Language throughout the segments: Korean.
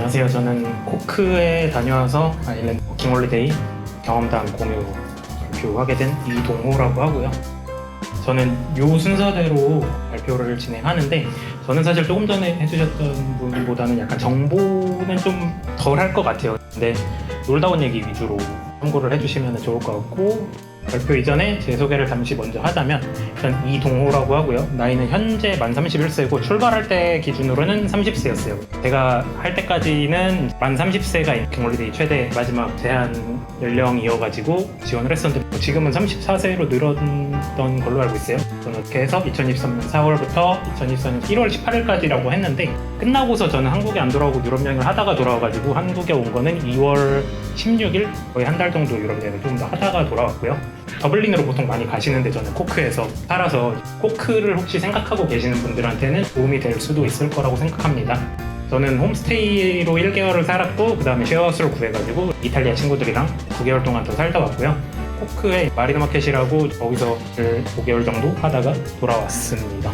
안녕하세요. 저는 코크에 다녀와서 아일랜드 워킹홀리데이 경험담 공유 발표하게 된 이동호라고 하고요. 저는 요 순서대로 발표를 진행하는데, 저는 사실 조금 전에 해주셨던 분보다는 약간 정보는 좀 덜 할 것 같아요. 근데 놀다 온 얘기 위주로 참고를 해주시면 좋을 것 같고, 발표 이전에 제 소개를 잠시 먼저 하자면, 일단 이동호라고 하고요. 나이는 현재 만 31세고 출발할 때 기준으로는 30세였어요. 제가 할 때까지는 만 30세가 워킹홀리데이 최대 마지막 제한 연령이어가지고 지원을 했었는데, 지금은 34세로 늘었던 걸로 알고 있어요. 저는 이렇게 해서 2023년 4월부터 2024년 1월 18일까지라고 했는데, 끝나고서 저는 한국에 안 돌아오고 유럽 여행을 하다가 돌아와가지고 한국에 온 거는 2월 16일, 거의 한 달 정도 유럽 여행을 좀 더 하다가 돌아왔고요. 더블린으로 보통 많이 가시는데, 저는 코크에서 살아서 코크를 혹시 생각하고 계시는 분들한테는 도움이 될 수도 있을 거라고 생각합니다. 저는 홈스테이로 1개월을 살았고, 그 다음에 쉐어하우스를 구해가지고 이탈리아 친구들이랑 9개월 동안 더 살다 왔고요. 코크에 마리노마켓이라고 거기서 5개월 정도 하다가 돌아왔습니다.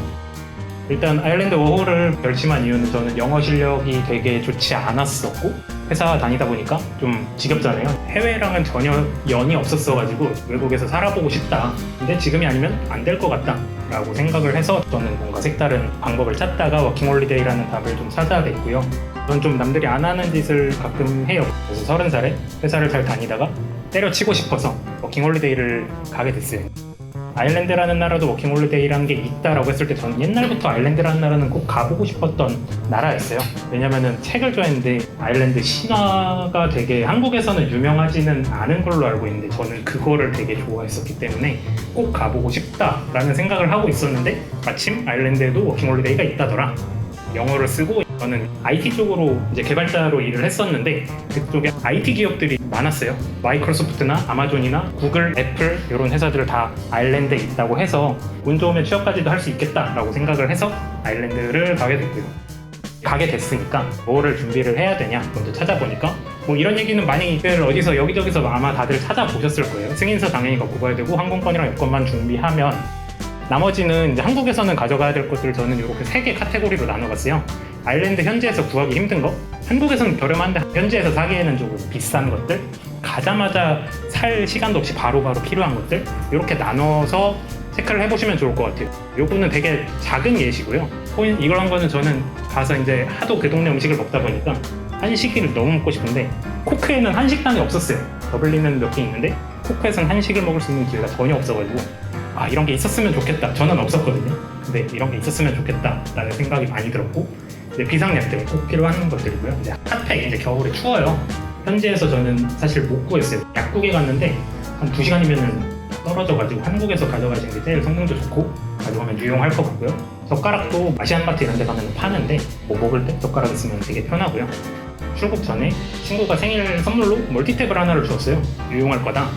일단 아일랜드 워홀을 결심한 이유는, 저는 영어 실력이 되게 좋지 않았었고 회사 다니다 보니까 좀 지겹잖아요. 해외랑은 전혀 연이 없었어가지고 외국에서 살아보고 싶다, 근데 지금이 아니면 안 될 것 같다 라고 생각을 해서 저는 뭔가 색다른 방법을 찾다가 워킹홀리데이라는 답을 좀 찾아냈고요. 저는 좀 남들이 안 하는 짓을 가끔 해요. 그래서 30살에 회사를 잘 다니다가 때려치고 싶어서 워킹홀리데이를 가게 됐어요. 아일랜드라는 나라도 워킹홀리데이라는 게 있다라고 했을 때, 저는 옛날부터 아일랜드라는 나라는 꼭 가보고 싶었던 나라였어요. 왜냐면은 책을 좋아했는데 아일랜드 신화가 되게 한국에서는 유명하지는 않은 걸로 알고 있는데, 저는 그거를 되게 좋아했었기 때문에 꼭 가보고 싶다라는 생각을 하고 있었는데, 마침 아일랜드에도 워킹홀리데이가 있다더라. 영어를 쓰고, 저는 IT 쪽으로 이제 개발자로 일을 했었는데, 그쪽에 IT 기업들이 많았어요. 마이크로소프트나 아마존이나 구글, 애플 이런 회사들 다 아일랜드에 있다고 해서 운 좋으면 취업까지도 할 수 있겠다라고 생각을 해서 아일랜드를 가게 됐고요. 가게 됐으니까 뭐를 준비를 해야 되냐 먼저 찾아보니까, 뭐 이런 얘기는 많이 어디서 여기저기서 아마 다들 찾아보셨을 거예요. 승인서 당연히 갖고 가야 되고, 항공권이랑 여권만 준비하면 나머지는 이제 한국에서는 가져가야 될 것들을 저는 이렇게 3개 카테고리로 나눠봤어요. 아일랜드 현지에서 구하기 힘든 거, 한국에서는 저렴한데 현지에서 사기에는 조금 비싼 것들, 가자마자 살 시간도 없이 바로바로 필요한 것들, 이렇게 나눠서 체크를 해보시면 좋을 것 같아요. 요거는 되게 작은 예시고요. 이걸 한 거는, 저는 가서 이제 하도 그 동네 음식을 먹다 보니까 한식을 너무 먹고 싶은데, 코크에는 한식당이 없었어요. 더블린은 몇 개 있는데 코크에서는 한식을 먹을 수 있는 기회가 전혀 없어가지고, 이런 게 있었으면 좋겠다. 저는 없었거든요. 근데 이런 게 있었으면 좋겠다 라는 생각이 많이 들었고, 이제 비상약들 꼭 필요한 것들이고요. 이제 핫팩, 이제 겨울에 추워요. 현지에서 저는 사실 못 구했어요. 약국에 갔는데 한 2시간이면 떨어져가지고, 한국에서 가져가시는 게 제일 성능도 좋고 가져가면 유용할 것 같고요. 젓가락도 아시안마트 이런 데 가면 파는데, 뭐 먹을 때 젓가락 있으면 되게 편하고요. 출국 전에 친구가 생일 선물로 멀티탭을 하나를 주었어요. 유용할 거다.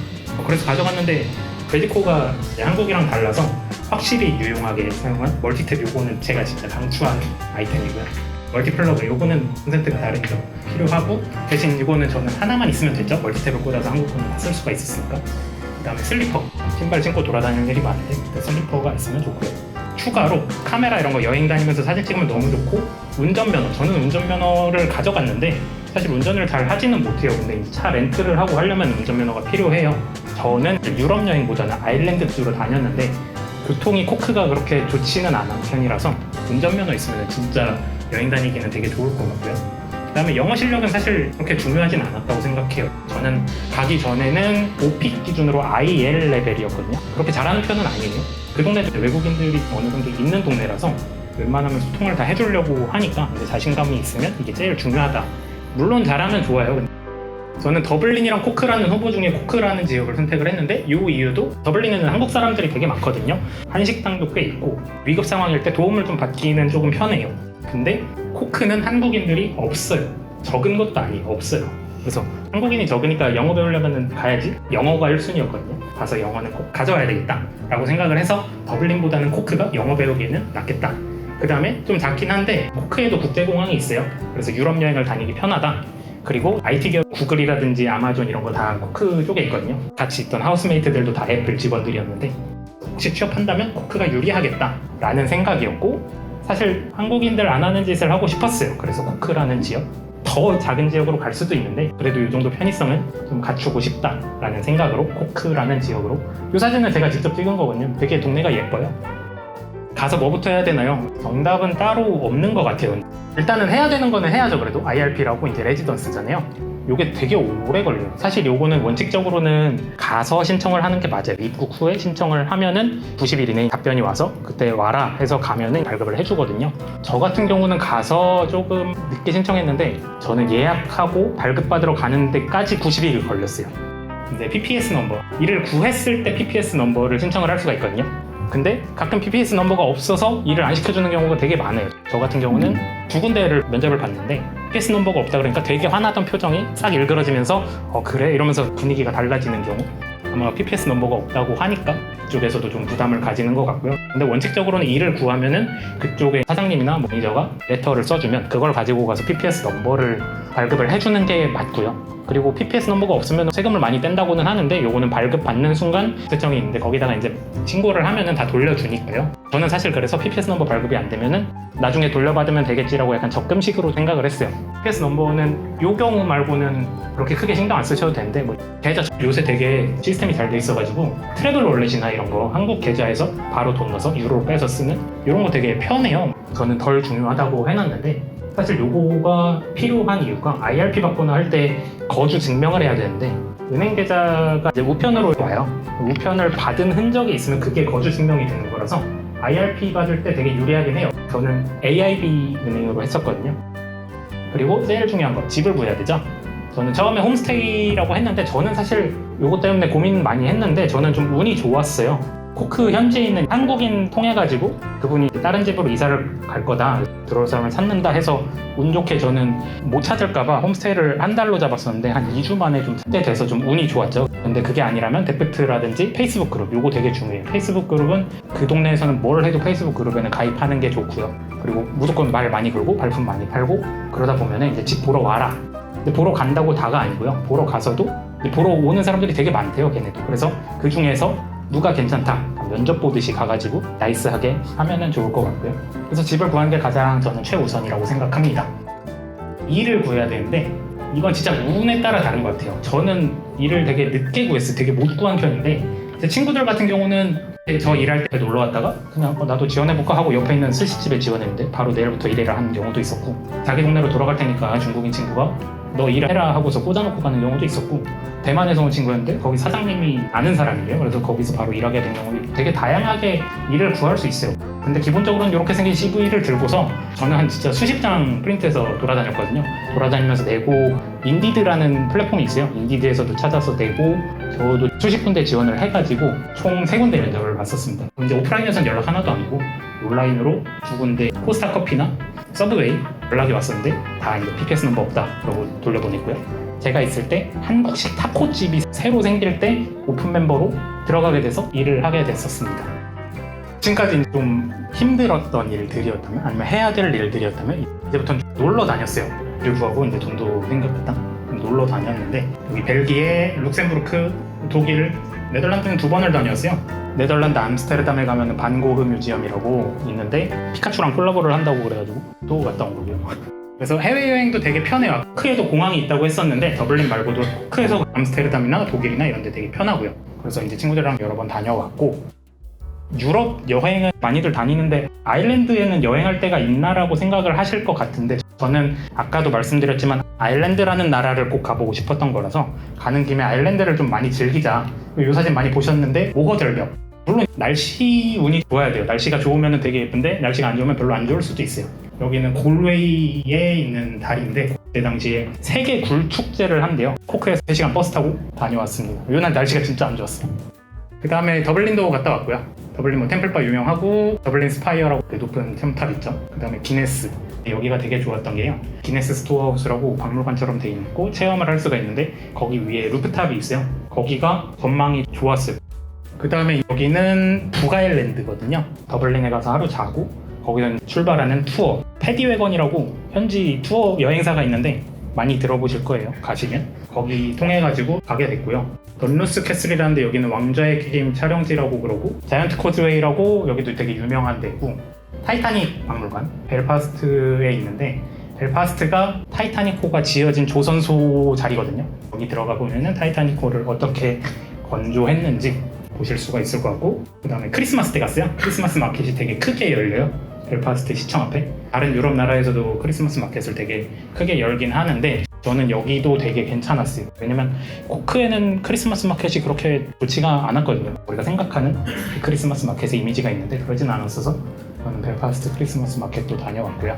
그래서 가져갔는데, 벨리코가 한국이랑 달라서 확실히 유용하게 사용한 멀티탭, 요거는 제가 진짜 강추하는 아이템이고요. 멀티플러그, 요거는 콘센트가 다르니까 필요하고, 대신 이거는 저는 하나만 있으면 됐죠. 멀티탭을 꽂아서 한국어는 다 쓸 수가 있었으니까. 그 다음에 슬리퍼, 신발 신고 돌아다니는 일이 많은데 슬리퍼가 있으면 좋고요. 추가로 카메라 이런 거 여행 다니면서 사진 찍으면 너무 좋고, 운전면허, 저는 운전면허를 가져갔는데 사실 운전을 잘 하지는 못해요. 근데 차 렌트를 하고 하려면 운전면허가 필요해요. 저는 유럽 여행보다는 아일랜드 주로 다녔는데, 교통이 코크가 그렇게 좋지는 않은 편이라서 운전면허 있으면 진짜 여행 다니기는 되게 좋을 것 같고요. 그 다음에 영어 실력은 사실 그렇게 중요하진 않았다고 생각해요. 저는 가기 전에는 OPIC 기준으로 IL 레벨이었거든요. 그렇게 잘하는 편은 아니에요. 그 동네 외국인들이 어느 정도 있는 동네라서 웬만하면 소통을 다 해주려고 하니까, 이제 자신감이 있으면 이게 제일 중요하다. 물론 잘하면 좋아요. 저는 더블린이랑 코크라는 후보 중에 코크라는 지역을 선택을 했는데, 이 이유도 더블린에는 한국 사람들이 되게 많거든요. 한식당도 꽤 있고 위급 상황일 때 도움을 좀 받기는 조금 편해요. 근데 코크는 한국인들이 없어요. 적은 것도 아니에요. 없어요. 그래서 한국인이 적으니까 영어 배우려면 가야지, 영어가 1순위였거든요. 가서 영어는 꼭 가져와야 되겠다 라고 생각을 해서 더블린보다는 코크가 영어 배우기에는 낫겠다. 그 다음에 좀 작긴 한데 코크에도 국제공항이 있어요. 그래서 유럽 여행을 다니기 편하다. 그리고 IT 기업 구글이라든지 아마존 이런 거 다 코크 쪽에 있거든요. 같이 있던 하우스메이트들도 다 애플 직원들이었는데, 혹시 취업한다면 코크가 유리하겠다 라는 생각이었고, 사실 한국인들 안 하는 짓을 하고 싶었어요. 그래서 코크라는 지역, 더 작은 지역으로 갈 수도 있는데 그래도 이 정도 편의성은 좀 갖추고 싶다라는 생각으로 코크라는 지역으로. 이 사진은 제가 직접 찍은 거거든요. 되게 동네가 예뻐요. 가서 뭐부터 해야 되나요? 정답은 따로 없는 것 같아요. 일단은 해야 되는 거는 해야죠. 그래도 IRP라고 이제 레지던스잖아요. 요게 되게 오래 걸려요. 사실 요거는 원칙적으로는 가서 신청을 하는 게 맞아요. 입국 후에 신청을 하면은 90일 이내에 답변이 와서 그때 와라 해서 가면은 발급을 해주거든요. 저 같은 경우는 가서 조금 늦게 신청했는데 저는 예약하고 발급받으러 가는 데까지 90일이 걸렸어요. 근데 PPS 넘버, 일을 구했을 때 PPS 넘버를 신청을 할 수가 있거든요. 근데 가끔 PPS 넘버가 없어서 일을 안 시켜주는 경우가 되게 많아요. 저 같은 경우는 2군데를 면접을 봤는데 PPS 넘버가 없다 그러니까 되게 화나던 표정이 싹 일그러지면서 그래? 이러면서 분위기가 달라지는 경우. 아마 PPS 넘버가 없다고 하니까 그쪽에서도 좀 부담을 가지는 것 같고요. 근데 원칙적으로는 일을 구하면은 그쪽에 사장님이나 매니저가 레터를 써주면 그걸 가지고 가서 PPS 넘버를 발급을 해주는 게 맞고요. 그리고 PPS 넘버가 없으면 세금을 많이 뗀다고는 하는데 요거는 발급 받는 순간 세정이 있는데 거기다가 이제 신고를 하면은 다 돌려주니까요. 저는 사실 그래서 PPS 넘버 발급이 안 되면은 나중에 돌려받으면 되겠지라고 약간 적금식으로 생각을 했어요. PPS 넘버는 요 경우 말고는 그렇게 크게 신경 안 쓰셔도 되는데 뭐 계좌 요새 되게 시스템이 잘 돼 있어가지고 트래블 월렛이나 이런 거 한국 계좌에서 바로 돈 넣어서 유로를 빼서 쓰는 이런 거 되게 편해요. 저는 덜 중요하다고 해놨는데 사실 요거가 필요한 이유가 IRP 받거나 할 때 거주 증명을 해야 되는데 은행 계좌가 이제 우편으로 와요. 우편을 받은 흔적이 있으면 그게 거주 증명이 되는 거라서 IRP 받을 때 되게 유리하긴 해요. 저는 AIB 은행으로 했었거든요. 그리고 제일 중요한 거 집을 구해야 되죠. 저는 처음에 홈스테이라고 했는데 저는 사실 요거 때문에 고민 많이 했는데 저는 좀 운이 좋았어요. 코크 현지에 있는 한국인 통해가지고 그분이 다른 집으로 이사를 갈 거다, 들어올 사람을 찾는다 해서 운 좋게 저는 못 찾을까봐 홈스테이를 한 달로 잡았었는데 한 2주 만에 좀 돼서 좀 운이 좋았죠. 근데 그게 아니라면 데프트라든지 페이스북 그룹, 요거 되게 중요해요. 페이스북 그룹은 그 동네에서는 뭘 해도 페이스북 그룹에는 가입하는 게 좋고요. 그리고 무조건 말 많이 걸고 발품 많이 팔고 그러다 보면은 이제 집 보러 와라. 근데 보러 간다고 다가 아니고요. 보러 가서도 보러 오는 사람들이 되게 많대요, 걔네도. 그래서 그 중에서 누가 괜찮다 면접 보듯이 가가지고 나이스하게 하면은 좋을 것 같고요. 그래서 집을 구하는 게 가장 저는 최우선이라고 생각합니다. 일을 구해야 되는데 이건 진짜 운에 따라 다른 것 같아요. 저는 일을 되게 늦게 구했어요. 되게 못 구한 편인데 제 친구들 같은 경우는 저 일할 때 놀러 왔다가 그냥 나도 지원해볼까 하고 옆에 있는 스시집에 지원했는데 바로 내일부터 일해라 하는 경우도 있었고, 자기 동네로 돌아갈 테니까 중국인 친구가 너 일해라 하고서 꽂아놓고 가는 경우도 있었고, 대만에서 온 친구였는데 거기 사장님이 아는 사람이에요. 그래서 거기서 바로 일하게 된 경우도 되게 다양하게 일을 구할 수 있어요. 근데 기본적으로는 이렇게 생긴 CV를 들고서 저는 한 진짜 수십 장 프린트해서 돌아다녔거든요. 돌아다니면서 내고, 인디드라는 플랫폼이 있어요. 인디드에서도 찾아서 내고, 저도 수십 군데 지원을 해가지고 총 3군데 면접을 봤었습니다. 이제 오프라인에서는 연락 하나도 안 오고 온라인으로 2군데 코스타 커피나 서브웨이 연락이 왔었는데 다 이제 PPS 넘버 없다 그러고 돌려보냈고요. 제가 있을 때 한국식 타코집이 새로 생길 때 오픈 멤버로 들어가게 돼서 일을 하게 됐었습니다. 지금까지 좀 힘들었던 일들이었다면 아니면 해야 될 일들이었다면 이제부터는 놀러 다녔어요. 일 구하고 이제 돈도 생겼다. 놀러 다녔는데 여기 벨기에, 룩셈부르크, 독일, 네덜란드는 2번을 다녔어요. 네덜란드 암스테르담에 가면 반고흐 뮤지엄이라고 있는데 피카츄랑 콜라보를 한다고 그래가지고 또 갔다 온 거고요. 그래서 해외여행도 되게 편해요. 코크에도 공항이 있다고 했었는데 더블린 말고도 코크에서 암스테르담이나 독일이나 이런 데 되게 편하고요. 그래서 이제 친구들이랑 여러 번 다녀왔고, 유럽 여행은 많이들 다니는데 아일랜드에는 여행할 데가 있나라고 생각을 하실 것 같은데 저는 아까도 말씀드렸지만 아일랜드라는 나라를 꼭 가보고 싶었던 거라서 가는 김에 아일랜드를 좀 많이 즐기자. 이 사진 많이 보셨는데 모거절벽, 물론 날씨 운이 좋아야 돼요. 날씨가 좋으면 되게 예쁜데 날씨가 안 좋으면 별로 안 좋을 수도 있어요. 여기는 골웨이에 있는 다리인데 그때 당시에 세계 굴 축제를 한대요. 코크에서 3시간 버스 타고 다녀왔습니다. 이날 날씨가 진짜 안 좋았어요. 그 다음에 더블린도 갔다 왔고요. 더블린 뭐 템플바 유명하고 더블린 스파이어라고 높은 템탑 있죠. 그 다음에 기네스, 여기가 되게 좋았던 게요, 기네스 스토어하우스라고 박물관처럼 돼 있고 체험을 할 수가 있는데 거기 위에 루프탑이 있어요. 거기가 전망이 좋았어요. 그 다음에 여기는 북아일랜드거든요. 더블린에 가서 하루 자고 거기서 출발하는 투어, 패디웨건이라고 현지 투어 여행사가 있는데 많이 들어보실 거예요. 가시면 거기 통해 가지고 가게 됐고요. 던루스 캐슬이라는데 여기는 왕좌의 게임 촬영지라고 그러고, 자이언트 코즈웨이라고 여기도 되게 유명한 데고, 타이타닉 박물관 벨파스트에 있는데 벨파스트가 타이타닉호가 지어진 조선소 자리거든요. 여기 들어가 보면은 타이타닉호를 어떻게 건조했는지 보실 수가 있을 것 같고, 그 다음에 크리스마스 때 갔어요. 크리스마스 마켓이 되게 크게 열려요. 벨파스트 시청 앞에. 다른 유럽 나라에서도 크리스마스 마켓을 되게 크게 열긴 하는데 저는 여기도 되게 괜찮았어요. 왜냐면 코크에는 크리스마스 마켓이 그렇게 좋지가 않았거든요. 우리가 생각하는 그 크리스마스 마켓의 이미지가 있는데 그러진 않았어서 저는 벨파스트 크리스마스 마켓도 다녀왔고요.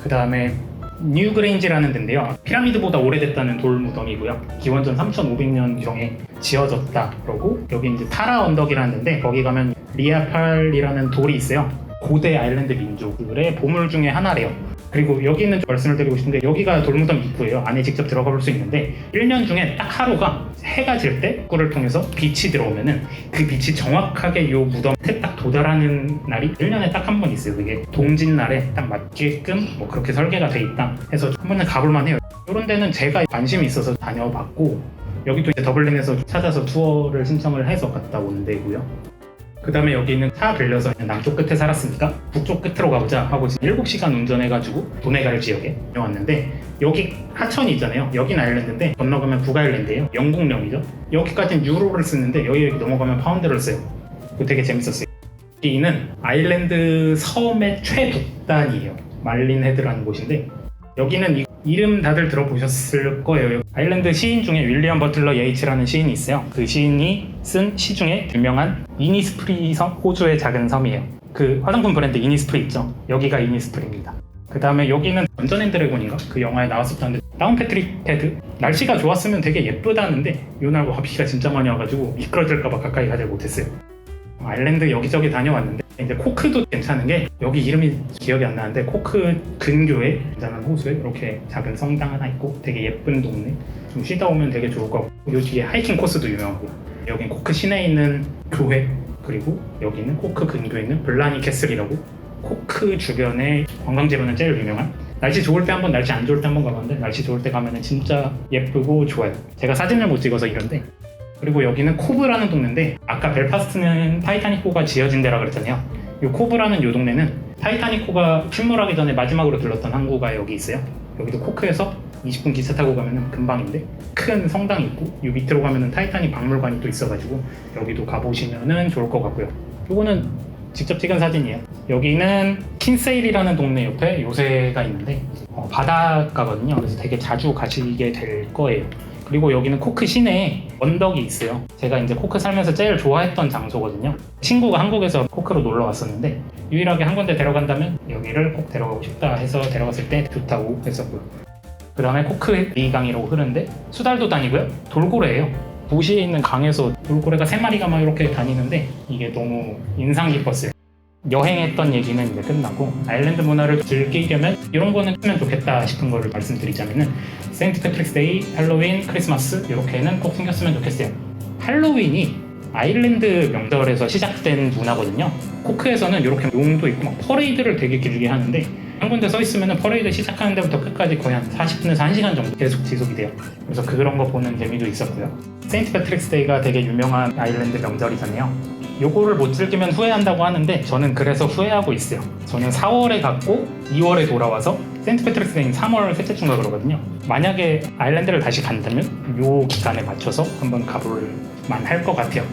그 다음에 뉴그레인지라는 데인데요. 피라미드보다 오래됐다는 돌 무덤이고요. 기원전 3,500년경에 지어졌다 그러고, 여기 이제 타라 언덕이라는 데인데 거기 가면 리아팔이라는 돌이 있어요. 고대 아일랜드 민족들의 보물 중에 하나래요. 그리고 여기는 좀 말씀을 드리고 싶은데, 여기가 돌무덤 입구예요. 안에 직접 들어가 볼 수 있는데 1년 중에 딱 하루가 해가 질 때 입구를 통해서 빛이 들어오면은 그 빛이 정확하게 요 무덤에 딱 도달하는 날이 1년에 딱 한 번 있어요. 그게 동짓날에 딱 맞게끔 뭐 그렇게 설계가 돼 있다 해서 한 번은 가볼 만해요. 이런 데는 제가 관심이 있어서 다녀봤고, 여기도 이제 더블린에서 찾아서 투어를 신청을 해서 갔다 온 데고요. 그 다음에 여기는 차 빌려서 남쪽 끝에 살았으니까 북쪽 끝으로 가보자 하고 7시간 운전해가지고 도네갈 지역에 왔는데, 여기 하천이 있잖아요. 여긴 아일랜드인데 건너가면 북아일랜드예요. 영국령이죠. 여기까지는 유로를 쓰는데 여기 넘어가면 파운드를 써요. 그거 되게 재밌었어요. 여기는 아일랜드 섬의 최북단이에요. 말린 헤드라는 곳인데, 여기는 이름 다들 들어보셨을 거예요. 아일랜드 시인 중에 윌리엄 버틀러 예이츠라는 시인이 있어요. 그 시인이 쓴 시 중에 유명한 이니스프리 섬, 호주의 작은 섬이에요. 그 화장품 브랜드 이니스프리 있죠? 여기가 이니스프리입니다. 그 다음에 여기는 던전 앤 드래곤인가? 그 영화에 나왔었다는데 다운 패트릭 헤드? 날씨가 좋았으면 되게 예쁘다는데 요날 비가 진짜 많이 와가지고 미끄러질까봐 가까이 가지 못했어요. 아일랜드 여기저기 다녀왔는데 이제 코크도 괜찮은 게, 여기 이름이 기억이 안 나는데 코크 근교에 잔잔한 호수에 이렇게 작은 성당 하나 있고 되게 예쁜 동네, 좀 쉬다 오면 되게 좋을 것 같고, 요 뒤에 하이킹 코스도 유명하고, 여긴 코크 시내에 있는 교회, 그리고 여기는 코크 근교에 있는 블라니 캐슬이라고 코크 주변에 관광지로는 제일 유명한, 날씨 좋을 때 한번, 날씨 안 좋을 때 한번 가봤는데 날씨 좋을 때 가면은 진짜 예쁘고 좋아요. 제가 사진을 못 찍어서 이런데. 그리고 여기는 코브라는 동네인데, 아까 벨파스트는 타이타닉호가 지어진 데라 그랬잖아요. 이 코브라는 이 동네는 타이타닉호가 침몰하기 전에 마지막으로 들렀던 항구가 여기 있어요. 여기도 코크에서 20분 기차 타고 가면은 금방인데, 큰 성당이 있고 이 밑으로 가면은 타이타닉 박물관이 또 있어가지고 여기도 가보시면은 좋을 것 같고요. 요거는 직접 찍은 사진이에요. 여기는 킨세일이라는 동네 옆에 요새가 있는데 바닷가거든요. 그래서 되게 자주 가시게 될 거예요. 그리고 여기는 코크 시내에 언덕이 있어요. 제가 이제 코크 살면서 제일 좋아했던 장소거든요. 친구가 한국에서 코크로 놀러 왔었는데 유일하게 한 군데 데려간다면 여기를 꼭 데려가고 싶다 해서 데려갔을 때 좋다고 했었고요. 그 다음에 코크 리강이라고 흐르는데 수달도 다니고요. 돌고래예요. 도시에 있는 강에서 돌고래가 3마리가 막 이렇게 다니는데 이게 너무 인상 깊었어요. 여행했던 얘기는 이제 끝나고, 아일랜드 문화를 즐기려면 이런 거는 하면 좋겠다 싶은 거를 말씀드리자면은 세인트 패트릭스 데이, 할로윈, 크리스마스 이렇게는 꼭 챙겼으면 좋겠어요. 할로윈이 아일랜드 명절에서 시작된 문화거든요. 코크에서는 이렇게 용도 있고 막 퍼레이드를 되게 길게 하는데, 한 군데 서 있으면 퍼레이드 시작하는 데부터 끝까지 거의 한 40분에서 1시간 정도 계속 지속이 돼요. 그래서 그런 거 보는 재미도 있었고요. 세인트 패트릭스 데이가 되게 유명한 아일랜드 명절이잖아요. 요거를 못 즐기면 후회한다고 하는데 저는 그래서 후회하고 있어요. 저는 4월에 갔고 2월에 돌아와서 세인트 패트릭스 데이는 3월 셋째 주인가 그러거든요. 만약에 아일랜드를 다시 간다면 요 기간에 맞춰서 한번 가볼 만할 것 같아요.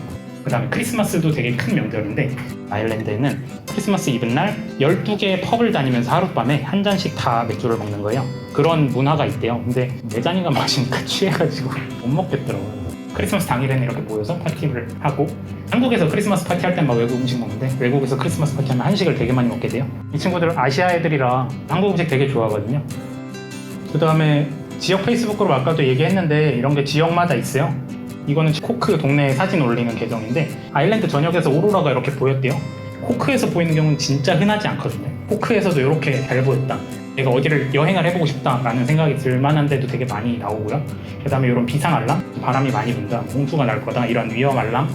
그 다음에 크리스마스도 되게 큰 명절인데, 아일랜드에는 크리스마스 이브날 12개의 펍을 다니면서 하룻밤에 한 잔씩 다 맥주를 먹는 거예요. 그런 문화가 있대요. 근데 4잔인가 마시니까 취해가지고 못 먹겠더라고요. 크리스마스 당일에는 이렇게 모여서 파티를 하고, 한국에서 크리스마스 파티 할 땐 막 외국 음식 먹는데 외국에서 크리스마스 파티 하면 한식을 되게 많이 먹게 돼요. 이 친구들은 아시아 애들이라 한국 음식 되게 좋아하거든요. 그 다음에 지역 페이스북으로 아까도 얘기했는데 이런 게 지역마다 있어요. 이거는 코크 동네에 사진 올리는 계정인데 아일랜드 전역에서 오로라가 이렇게 보였대요. 코크에서 보이는 경우는 진짜 흔하지 않거든요. 코크에서도 이렇게 잘 보였다, 내가 어디를 여행을 해보고 싶다라는 생각이 들 만한 데도 되게 많이 나오고요. 그 다음에 이런 비상 알람, 바람이 많이 분다, 홍수가 날 거다, 이런 위험 알람.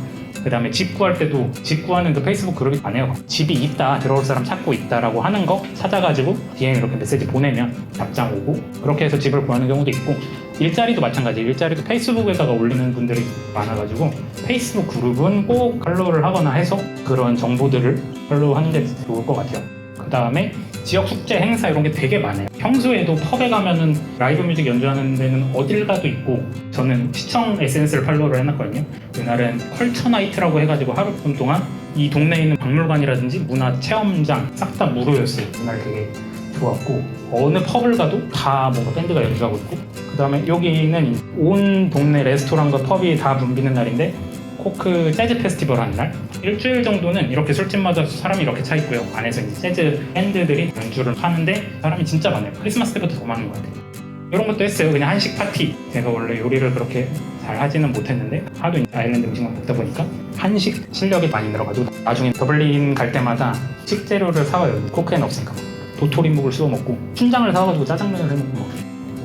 그 다음에 집 구할 때도 집 구하는 그 페이스북 그룹이 많아요. 집이 있다, 들어올 사람 찾고 있다라고 하는 거 찾아가지고 DM 이렇게 메시지 보내면 답장 오고, 그렇게 해서 집을 구하는 경우도 있고, 일자리도 마찬가지. 일자리도 페이스북에다가 올리는 분들이 많아가지고 페이스북 그룹은 꼭 팔로우를 하거나 해서 그런 정보들을 팔로우 하는 게 좋을 것 같아요. 그 다음에 지역 축제 행사 이런 게 되게 많아요. 평소에도 펍에 가면은 라이브 뮤직 연주하는 데는 어딜 가도 있고, 저는 시청 SNS를 팔로우를 해놨거든요. 그날은 컬처 나이트라고 해가지고 하룻밤 동안 이 동네에 있는 박물관이라든지 문화 체험장 싹 다 무료였어요. 그날 되게 좋았고, 어느 펍을 가도 다 뭔가 밴드가 연주하고 있고, 그 다음에 여기는 온 동네 레스토랑과 펍이 다 붐비는 날인데, 코크 재즈 페스티벌 하는 날 일주일 정도는 이렇게 술집마다 사람이 이렇게 차 있고요. 안에서 이제 재즈 밴드들이 연주를 하는데 사람이 진짜 많아요. 크리스마스 때부터 더 많은 것 같아요. 이런 것도 했어요. 그냥 한식 파티. 제가 원래 요리를 그렇게 잘 하지는 못했는데 하도 아일랜드 음식만 먹다 보니까 한식 실력이 많이 늘어가지고 나중에 더블린 갈 때마다 식재료를 사와요. 코크에는 없으니까 도토리묵을 씹어 먹고 춘장을 사와가지고 짜장면을 해먹고 막.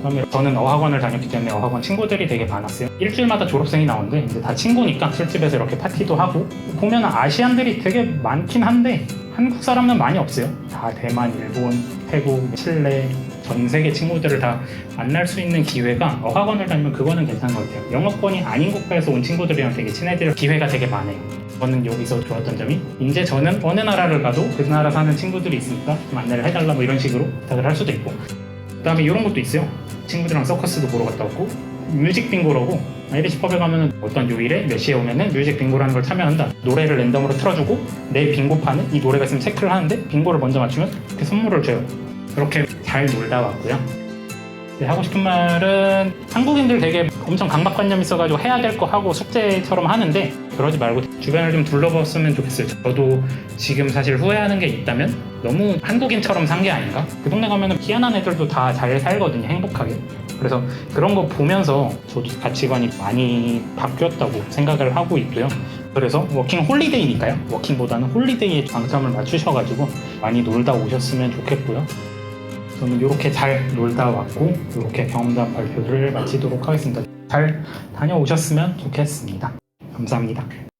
그다음에 저는 어학원을 다녔기 때문에 어학원 친구들이 되게 많았어요. 일주일마다 졸업생이 나오는데 이제 다 친구니까 술집에서 이렇게 파티도 하고, 보면 아시안들이 되게 많긴 한데 한국 사람은 많이 없어요. 다 대만, 일본, 태국, 칠레, 전 세계 친구들을 다 만날 수 있는 기회가, 어학원을 다니면 그거는 괜찮은 것 같아요. 영어권이 아닌 국가에서 온 친구들이랑 되게 친해질 기회가 되게 많아요. 저는 여기서 좋았던 점이, 이제 저는 어느 나라를 가도 그 나라 사는 친구들이 있으니까 좀 안내를 해달라 뭐 이런 식으로 부탁을 할 수도 있고, 그 다음에 이런 것도 있어요. 친구들이랑 서커스도 보러 갔다 왔고, 뮤직 빙고라고 아이리시 펍에 가면은 어떤 요일에 몇 시에 오면은 뮤직 빙고라는 걸 참여한다. 노래를 랜덤으로 틀어주고 내 빙고판은 이 노래가 있으면 체크를 하는데 빙고를 먼저 맞추면 이렇게 선물을 줘요. 이렇게 잘 놀다 왔고요. 하고 싶은 말은, 한국인들 되게 엄청 강박관념 있어가지고 해야 될 거 하고 숙제처럼 하는데 그러지 말고 주변을 좀 둘러봤으면 좋겠어요. 저도 지금 사실 후회하는 게 있다면 너무 한국인처럼 산 게 아닌가? 그 동네 가면은 희한한 애들도 다 잘 살거든요, 행복하게. 그래서 그런 거 보면서 저도 가치관이 많이 바뀌었다고 생각을 하고 있고요. 그래서 워킹 홀리데이니까요. 워킹보다는 홀리데이에 방점을 맞추셔가지고 많이 놀다 오셨으면 좋겠고요. 저는 이렇게 잘 놀다 왔고, 이렇게 경험담 발표를 마치도록 하겠습니다. 잘 다녀오셨으면 좋겠습니다. 감사합니다.